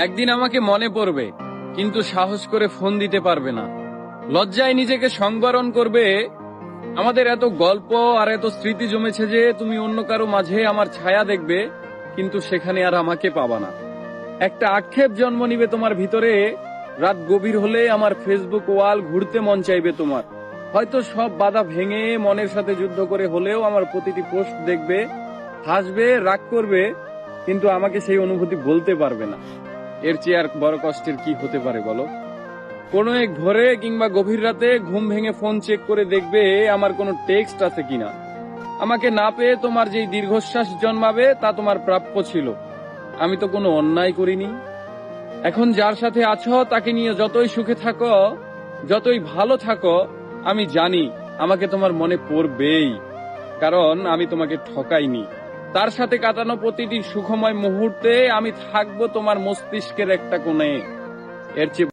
একদিন আমাকে মনে পড়বে, কিন্তু সাহস করে ফোন দিতে পারবে না। লজ্জায় নিজেকে সংবরণ করবে। আমাদের এত গল্প আর এত স্মৃতি জমেছে যে তুমি অন্য কারো মাঝে আমার ছায়া দেখবে, কিন্তু সেখানে আর আমাকে পাবা না। একটা আক্ষেপ জন্ম নিবে তোমার ভিতরে। রাত গভীর হলে আমার ফেসবুক ওয়াল ঘুরতে মন চাইবে তোমার। হয়তো সব বাধা ভেঙে মনের সাথে যুদ্ধ করে হলেও আমার প্রতিটি পোস্ট দেখবে, হাসবে, রাগ করবে, কিন্তু আমাকে সেই অনুভূতি বলতে পারবে না। এর চেয়ে আর বড় কষ্টের কি হতে পারে বলো? কোনো এক ভোরে কিংবা গভীর রাতে ঘুম ভেঙে ফোন চেক করে দেখবে আমার কোনো টেক্সট আছে কিনা। আমাকে না পেয়ে তোমার যেই দীর্ঘশ্বাস জন্মাবে তা তোমার প্রাপ্য ছিল। আমি তো কোনো অন্যায় করিনি। এখন যার সাথে আছো তাকে নিয়ে যতই সুখে থাকো, যতই ভালো থাকো, আমি জানি আমাকে তোমার মনে পড়বেই, কারণ আমি তোমাকে ঠকাইনি। তার সাথে কাটানো প্রতিটি সুখময় মুহূর্তে আমি থাকবো তোমার মস্তিষ্কের একটা কোণে। এর চেয়ে